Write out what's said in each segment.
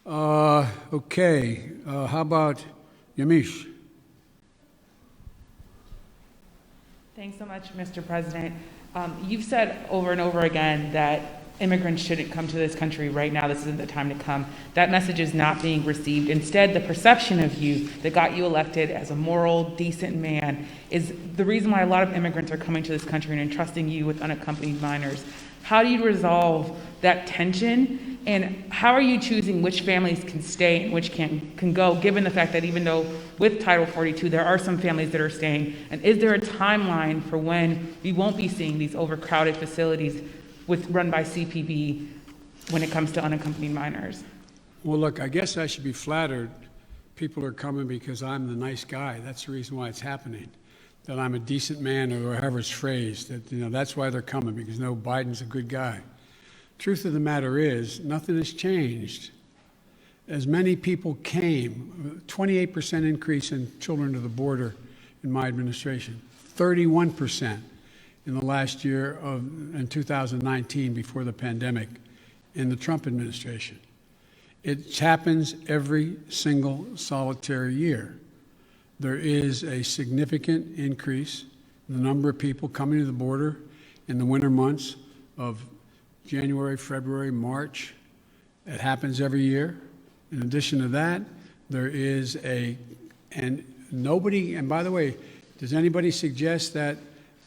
Okay. How about Yamish? Thanks so much, Mr. President. You've said over and over again that immigrants shouldn't come to this country right now. This isn't the time to come. That message is not being received. Instead, the perception of you that got you elected as a moral, decent man is the reason why a lot of immigrants are coming to this country and entrusting you with unaccompanied minors. How do you resolve that tension? And how are you choosing which families can stay and which can go, given the fact that even though with Title 42, there are some families that are staying? And is there a timeline for when we won't be seeing these overcrowded facilities run by CPB when it comes to unaccompanied minors? Well, look, I guess I should be flattered. People are coming because I'm the nice guy. That's the reason why it's happening. That I'm a decent man, or however it's phrased. That's why they're coming, because Biden's a good guy. Truth of the matter is, nothing has changed. As many people came, 28% increase in children to the border in my administration, 31% in the last year in 2019 before the pandemic in the Trump administration. It happens every single solitary year. There is a significant increase in the number of people coming to the border in the winter months of January, February, March. It happens every year. In addition to that, there is and by the way, does anybody suggest that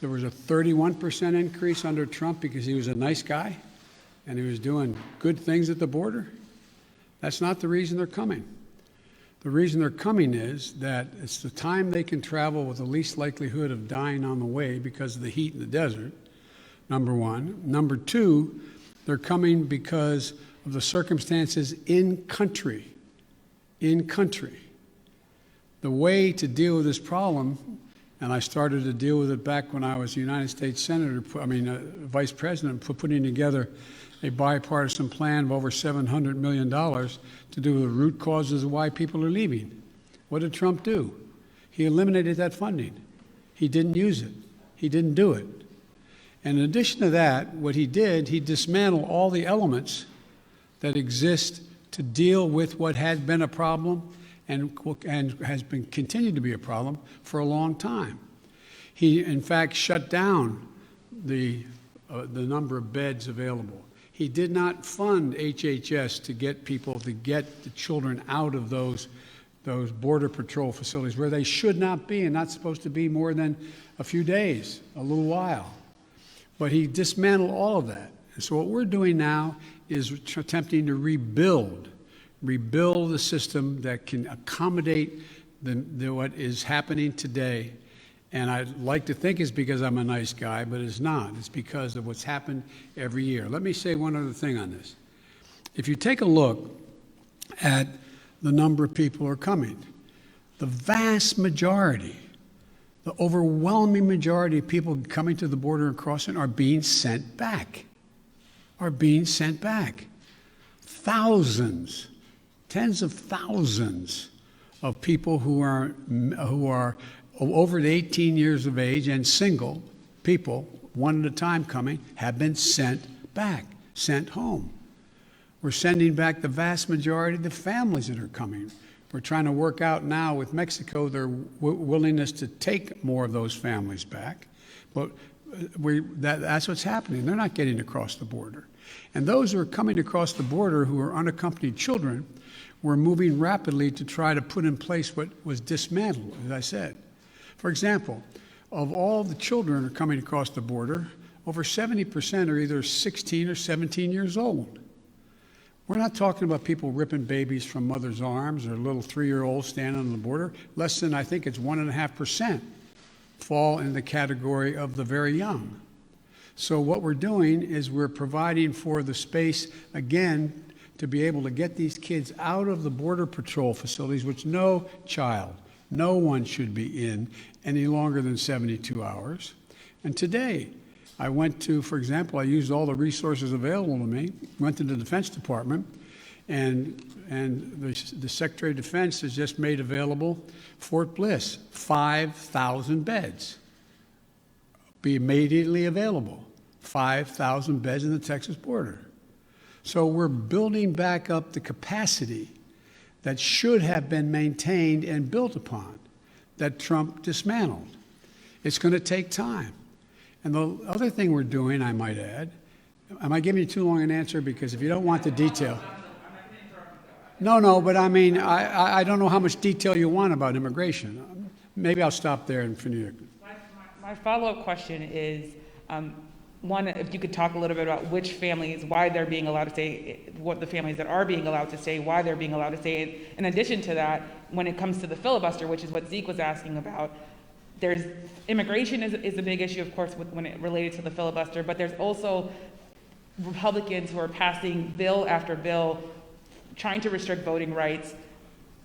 there was a 31% increase under Trump because he was a nice guy and he was doing good things at the border? That's not the reason they're coming. The reason they're coming is that it's the time they can travel with the least likelihood of dying on the way because of the heat in the desert, number one. Number two, they're coming because of the circumstances in country. In country. The way to deal with this problem, and I started to deal with it back when I was United States Vice President, putting together a bipartisan plan of over $700 million to do with the root causes of why people are leaving. What did Trump do? He eliminated that funding. He didn't use it. He didn't do it. And in addition to that, what he did, he dismantled all the elements that exist to deal with what had been a problem and has been continued to be a problem for a long time. He, in fact, shut down the number of beds available. He did not fund HHS to get the children out of those Border Patrol facilities where they should not be and not supposed to be more than a few days, a little while. But he dismantled all of that. And so what we're doing now is attempting to rebuild the system that can accommodate what is happening today. And I'd like to think it's because I'm a nice guy, but it's not. It's because of what's happened every year. Let me say one other thing on this. If you take a look at the number of people who are coming, the vast majority, the overwhelming majority of people coming to the border and crossing are being sent back. Thousands, tens of thousands of people who are over 18 years of age and single people, one at a time coming, have been sent back, sent home. We're sending back the vast majority of the families that are coming. We're trying to work out now with Mexico their willingness to take more of those families back. But that's what's happening. They're not getting across the border. And those who are coming across the border who are unaccompanied children, we're moving rapidly to try to put in place what was dismantled, as I said. For example, of all the children who are coming across the border, over 70% are either 16 or 17 years old. We're not talking about people ripping babies from mother's arms or little 3-year-olds standing on the border. Less than, I think it's 1.5% fall in the category of the very young. So what we're doing is we're providing for the space, again, to be able to get these kids out of the Border Patrol facilities, which no one should be in any longer than 72 hours. And today, I went to, for example, I used all the resources available to me, went to the Defense Department, and the Secretary of Defense has just made available Fort Bliss, 5,000 beds. Be immediately available, 5,000 beds in the Texas border. So we're building back up the capacity that should have been maintained and built upon, that Trump dismantled. It's going to take time. And the other thing we're doing, I might add, am I giving you too long an answer? Because if you don't want the detail. No, but I mean, I don't know how much detail you want about immigration. Maybe I'll stop there and finish. My follow-up question is, one, if you could talk a little bit about which families, why they're being allowed to stay, what the families that are being allowed to stay, why they're being allowed to stay. In addition to that, when it comes to the filibuster, which is what Zeke was asking about, there's immigration is a big issue, of course, when it related to the filibuster, but there's also Republicans who are passing bill after bill trying to restrict voting rights.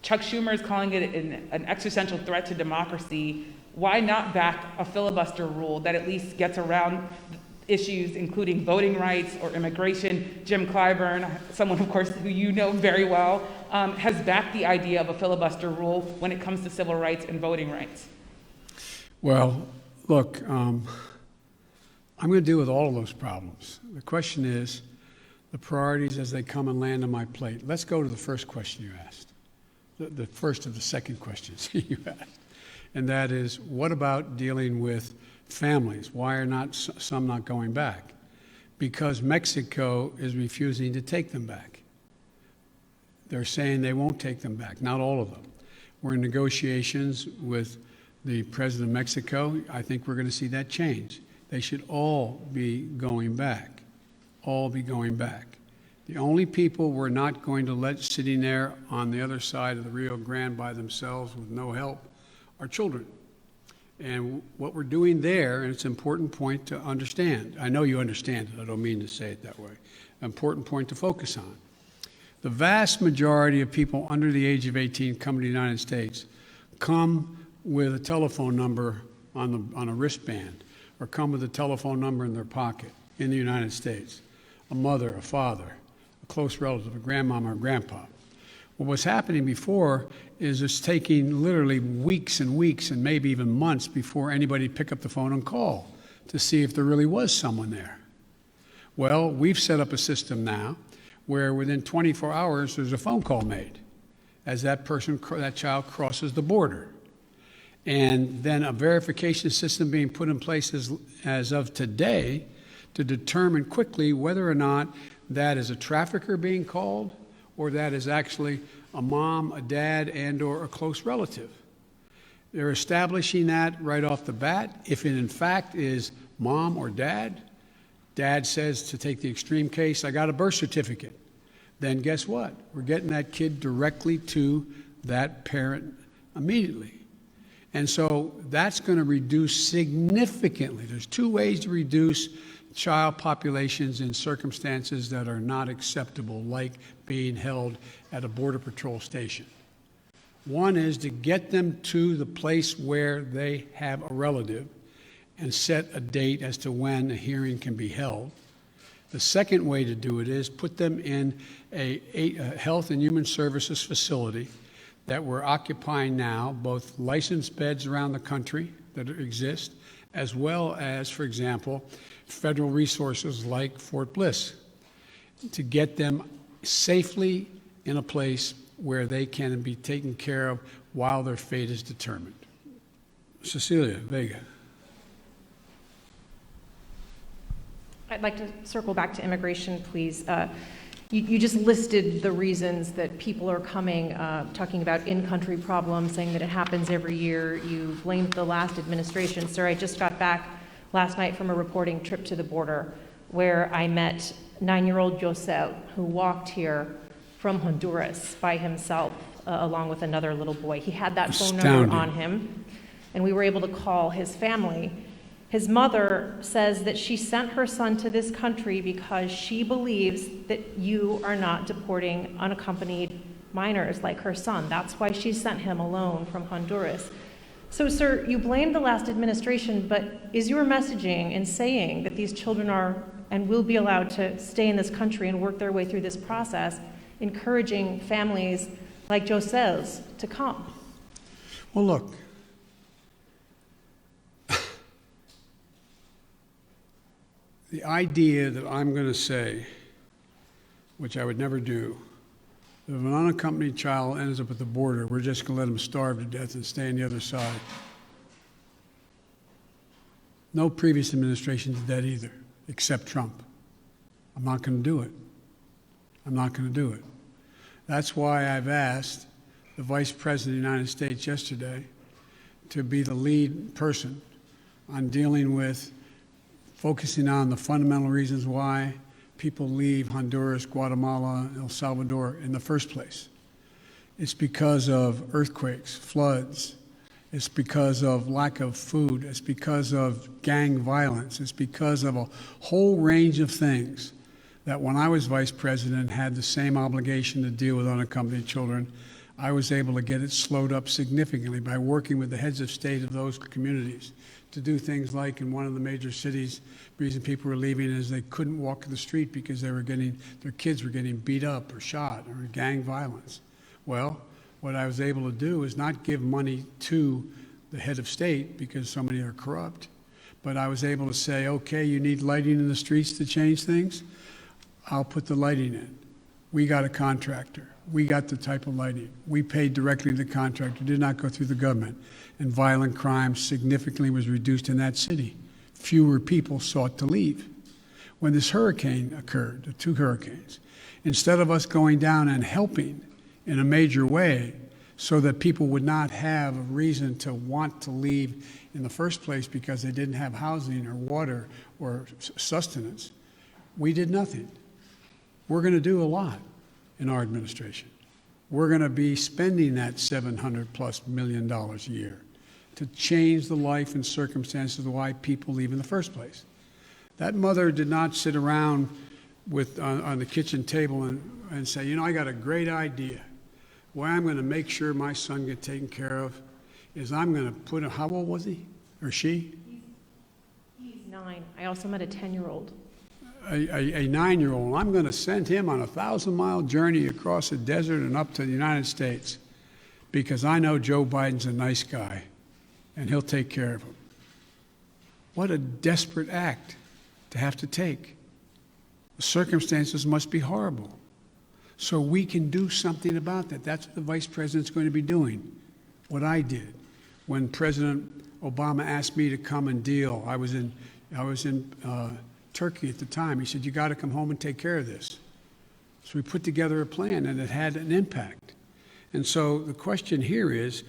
Chuck Schumer is calling it an existential threat to democracy. Why not back a filibuster rule that at least gets around issues including voting rights or immigration? Jim Clyburn, someone, of course, who you know very well, has backed the idea of a filibuster rule when it comes to civil rights and voting rights. Well, look, I'm going to deal with all of those problems. The question is the priorities as they come and land on my plate. Let's go to the first question you asked, the first of the second questions you asked, and that is, what about dealing with families? Why are not some not going back? Because Mexico is refusing to take them back. They're saying they won't take them back, not all of them. We're in negotiations with the president of Mexico. I think we're going to see that change. They should all be going back, all be going back. The only people we're not going to let sitting there on the other side of the Rio Grande by themselves with no help are children. And what we're doing there, and it's an important point to understand. I know you understand it. I don't mean to say it that way. An important point to focus on. The vast majority of people under the age of 18 coming to the United States come with a telephone number on a wristband, or come with a telephone number in their pocket in the United States. A mother, a father, a close relative, a grandmama or grandpa. What was happening before is it's taking literally weeks and weeks and maybe even months before anybody pick up the phone and call to see if there really was someone there. Well, we've set up a system now where within 24 hours there's a phone call made as that child crosses the border. And then a verification system being put in place as of today to determine quickly whether or not that is a trafficker being called or that is actually a mom, a dad, and or a close relative. They're establishing that right off the bat. If it in fact is mom or dad, dad says, to take the extreme case, I got a birth certificate. Then guess what? We're getting that kid directly to that parent immediately. And so that's going to reduce significantly. There's two ways to reduce child populations in circumstances that are not acceptable, like being held at a Border Patrol station. One is to get them to the place where they have a relative and set a date as to when a hearing can be held. The second way to do it is put them in a Health and Human Services facility that we're occupying now, both licensed beds around the country that exist, as well as, for example, federal resources like Fort Bliss, to get them safely in a place where they can be taken care of while their fate is determined. Cecilia Vega. I'd like to circle back to immigration, please. You just listed the reasons that people are coming, talking about in-country problems, saying that it happens every year. You blamed the last administration. Sir, I just got back last night from a reporting trip to the border where I met 9-year-old Josel, who walked here from Honduras by himself, along with another little boy. He had that phone number on him, and we were able to call his family. His mother says that she sent her son to this country because she believes that you are not deporting unaccompanied minors like her son. That's why she sent him alone from Honduras. So, sir, you blame the last administration, but is your messaging in saying that these children are and will be allowed to stay in this country and work their way through this process, encouraging families like Josel's to come? Well, look, the idea that I'm going to say which I would never do. If an unaccompanied child ends up at the border, we're just going to let them starve to death and stay on the other side. No previous administration did that either, except Trump. I'm not going to do it. I'm not going to do it. That's why I've asked the Vice President of the United States yesterday to be the lead person on dealing with focusing on the fundamental reasons why people leave Honduras, Guatemala, El Salvador in the first place. It's because of earthquakes, floods. It's because of lack of food. It's because of gang violence. It's because of a whole range of things that when I was vice president had the same obligation to deal with unaccompanied children. I was able to get it slowed up significantly by working with the heads of state of those communities to do things like in one of the major cities, the reason people were leaving is they couldn't walk the street because their kids were getting beat up or shot or gang violence. Well, what I was able to do is not give money to the head of state because so many are corrupt, but I was able to say, okay, you need lighting in the streets to change things? I'll put the lighting in. We got a contractor. We got the type of lighting. We paid directly to the contractor, did not go through the government. And violent crime significantly was reduced in that city. Fewer people sought to leave. When this hurricane occurred, the two hurricanes, instead of us going down and helping in a major way so that people would not have a reason to want to leave in the first place because they didn't have housing or water or sustenance, we did nothing. We're going to do a lot in our administration. We're going to be spending that $700+ million a year to change the life and circumstances of why people leave in the first place. That mother did not sit around on the kitchen table and say, you know, I got a great idea. Way I'm going to make sure my son gets taken care of is I'm going to put how old was he or she? He's 9. I also met a 10-year-old. A 9-year-old. I'm going to send him on a 1,000-mile journey across the desert and up to the United States because I know Joe Biden's a nice guy and he'll take care of him. What a desperate act to have to take. The circumstances must be horrible. So we can do something about that. That's what the vice president's going to be doing. What I did when President Obama asked me to come and deal. I was in Turkey at the time. He said, you got to come home and take care of this. So we put together a plan and it had an impact. And so the question here is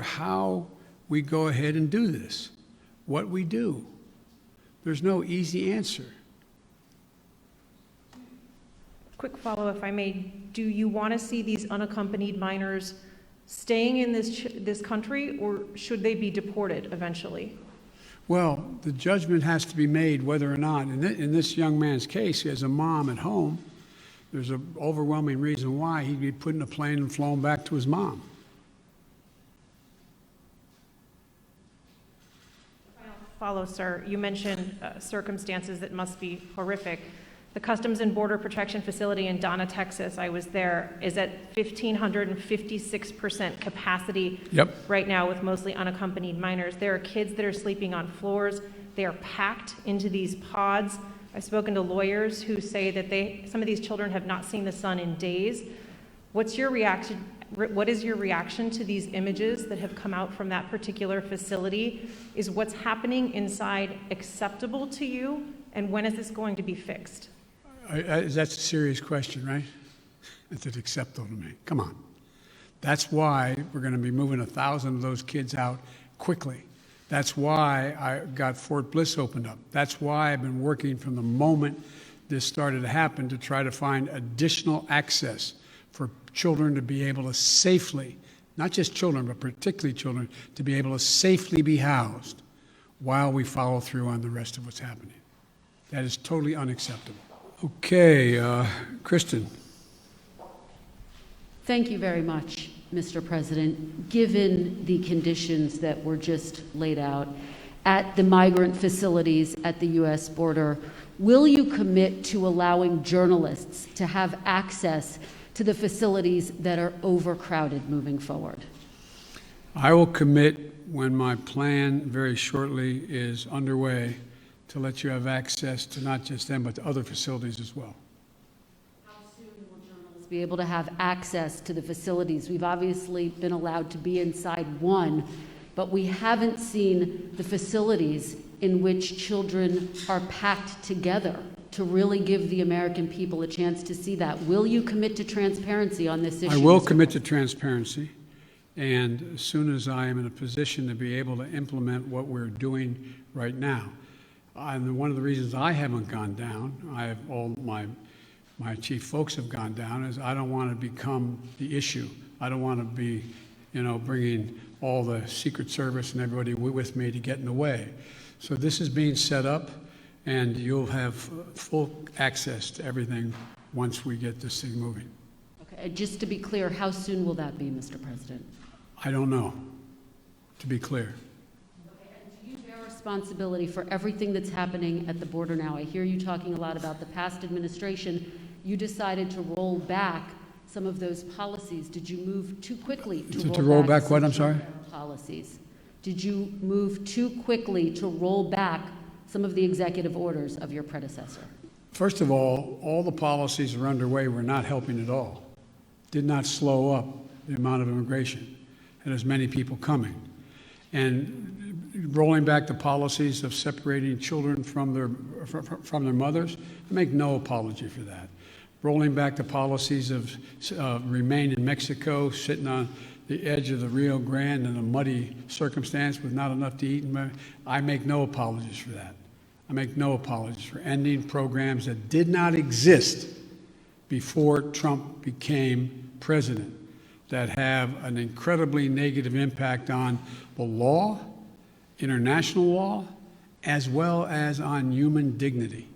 how we go ahead and do this, what we do. There's no easy answer. Quick follow, if I may. Do you want to see these unaccompanied minors staying in this country, or should they be deported eventually? Well, the judgment has to be made whether or not, in this young man's case, he has a mom at home. There's an overwhelming reason why he'd be put in a plane and flown back to his mom. Follow, sir. You mentioned circumstances that must be horrific. The Customs and Border Protection Facility in Donna, Texas, I was there, is at 1,556% capacity right now with mostly unaccompanied minors. There are kids that are sleeping on floors. They are packed into these pods. I've spoken to lawyers who say that some of these children have not seen the sun in days. What is your reaction to these images that have come out from that particular facility? Is what's happening inside acceptable to you? And when is this going to be fixed? That's a serious question, right? Is it acceptable to me? Come on. That's why we're going to be moving 1,000 of those kids out quickly. That's why I got Fort Bliss opened up. That's why I've been working from the moment this started to happen to try to find additional access for children to be able to safely, not just children, but particularly children, to be able to safely be housed while we follow through on the rest of what's happening. That is totally unacceptable. Okay, Kristen. Thank you very much, Mr. President. Given the conditions that were just laid out at the migrant facilities at the U.S. border, will you commit to allowing journalists to have access to the facilities that are overcrowded moving forward? I will commit when my plan very shortly is underway to let you have access to not just them, but to other facilities as well. How soon to be able to have access to the facilities. We've obviously been allowed to be inside one, but we haven't seen the facilities in which children are packed together to really give the American people a chance to see that. Will you commit to transparency on this issue? I will Mr. commit to transparency, and as soon as I am in a position to be able to implement what we're doing right now. And one of the reasons I haven't gone down, all my chief folks have gone down, is I don't want to become the issue. I don't want to be, bringing all the Secret Service and everybody with me to get in the way. So this is being set up, and you'll have full access to everything once we get this thing moving. Okay, and just to be clear, how soon will that be, Mr. President? I don't know, to be clear. Do you bear responsibility for everything that's happening at the border now? I hear you talking a lot about the past administration. You decided to roll back some of those policies. Did you move too quickly to roll back some what, I'm sorry? Policies. Did you move too quickly to roll back some of the executive orders of your predecessor? First of all the policies that are underway were not helping at all. Did not slow up the amount of immigration and as many people coming. And rolling back the policies of separating children from their mothers, I make no apology for that. Rolling back the policies of remain in Mexico, sitting on the edge of the Rio Grande in a muddy circumstance with not enough to eat, I make no apologies for that. I make no apologies for ending programs that did not exist before Trump became president, that have an incredibly negative impact on the law, international law, as well as on human dignity.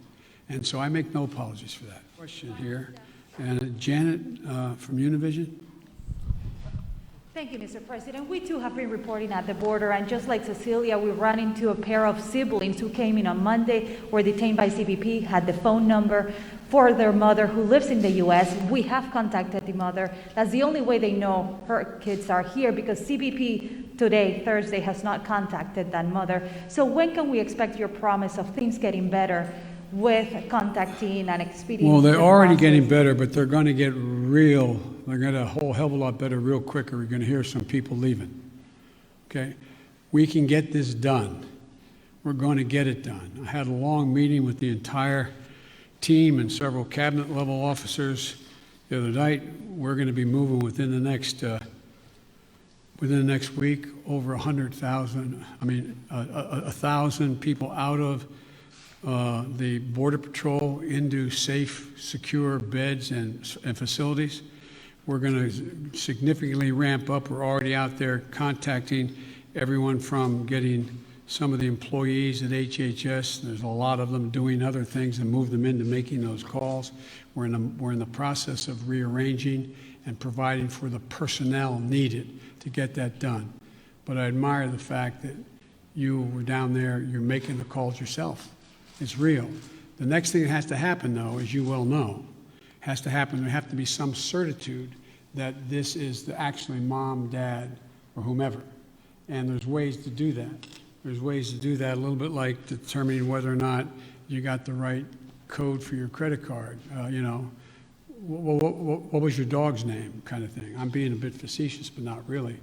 And so I make no apologies for that. Question here. And Janet from Univision. Thank you, Mr. President. We too have been reporting at the border, and just like Cecilia, we ran into a pair of siblings who came in on Monday, were detained by CBP, had the phone number for their mother who lives in the U.S. We have contacted the mother. That's the only way they know her kids are here, because CBP today, Thursday, has not contacted that mother. So when can we expect your promise of things getting better with contacting and expediting? Well, they're the already process? getting better, but they're going to get they're going to a whole hell of a lot better real quick, or we're going to hear some people leaving. Okay? We can get this done. We're going to get it done. I had a long meeting with the entire team and several cabinet level officers the other night. We're going to be moving within the next week over 100,000, 1,000 people out of the Border Patrol into safe, secure beds and facilities. We're going to significantly ramp up. We're already out there contacting everyone from getting some of the employees at HHS. There's a lot of them doing other things and move them into making those calls. We're in the process of rearranging and providing for the personnel needed to get that done. But I admire the fact that you were down there, you're making the calls yourself. It's real. The next thing that has to happen, though, as you well know, has to happen. There have to be some certitude that this is actually mom, dad, or whomever. And there's ways to do that. There's ways to do that, a little bit like determining whether or not you got the right code for your credit card. What was your dog's name, kind of thing. I'm being a bit facetious, but not really.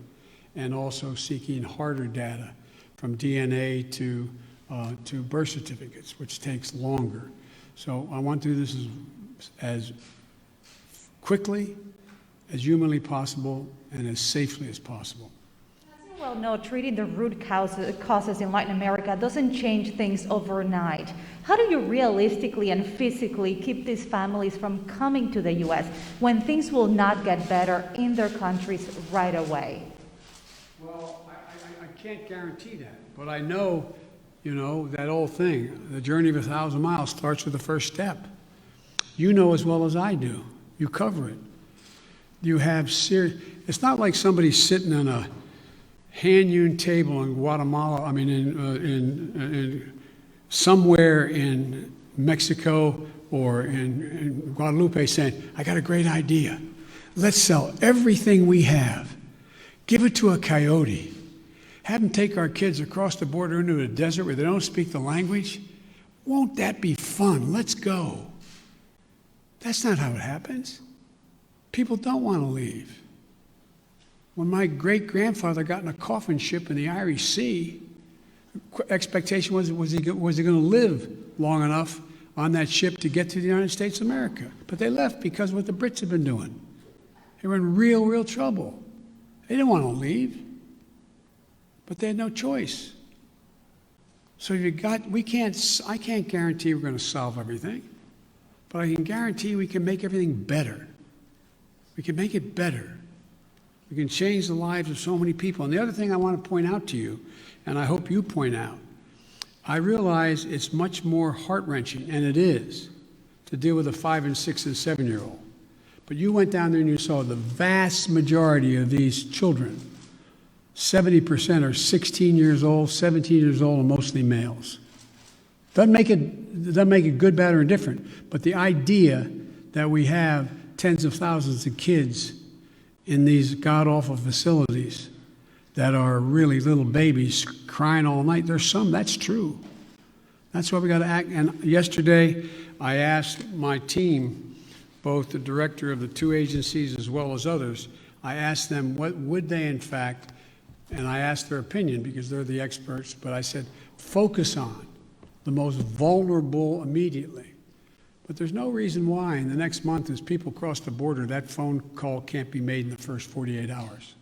And also seeking harder data from DNA to birth certificates, which takes longer. So I want to do this as quickly, as humanly possible, and as safely as possible. As you well know, treating the root causes in Latin America doesn't change things overnight. How do you realistically and physically keep these families from coming to the U.S. when things will not get better in their countries right away? Well, I can't guarantee that, but I know, that old thing, the journey of 1,000 miles starts with the first step. You know as well as I do. You cover it. You have it's not like somebody sitting on a hand-hewn table in Guatemala, in somewhere in Mexico or in Guadalupe saying, I got a great idea. Let's sell everything we have. Give it to a coyote. Have them take our kids across the border into a desert where they don't speak the language. Won't that be fun? Let's go. That's not how it happens. People don't want to leave. When my great-grandfather got in a coffin ship in the Irish Sea, expectation was he going to live long enough on that ship to get to the United States of America. But they left because of what the Brits had been doing. They were in real trouble. They didn't want to leave, but they had no choice. So I can't guarantee we're going to solve everything, but I can guarantee we can make everything better. We can make it better. We can change the lives of so many people. And the other thing I want to point out to you, and I hope you point out, I realize it's much more heart-wrenching, and it is, to deal with a 5 and 6 and 7-year-old. But you went down there and you saw the vast majority of these children, 70% are 16 years old, 17 years old, and mostly males. Doesn't make it good, bad, or indifferent, but the idea that we have tens of thousands of kids in these god-awful facilities that are really little babies crying all night, that's true. That's why we got to act. And yesterday, I asked my team, both the director of the two agencies as well as others, I asked them what would they in fact, and I asked their opinion because they're the experts, but I said, focus on the most vulnerable immediately. But there's no reason why in the next month as people cross the border, that phone call can't be made in the first 48 hours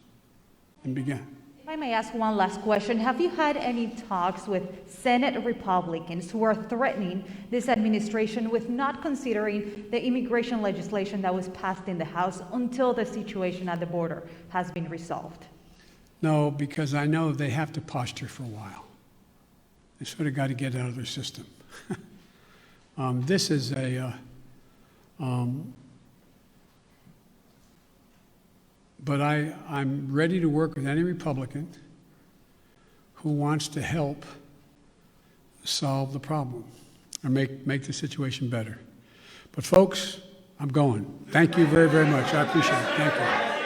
and begin. If I may ask one last question, have you had any talks with Senate Republicans who are threatening this administration with not considering the immigration legislation that was passed in the House until the situation at the border has been resolved? No, because I know they have to posture for a while. They sort of got to get out of their system. This is but I'm ready to work with any Republican who wants to help solve the problem or make the situation better. But folks, I'm going. Thank you very, very much. I appreciate it. Thank you.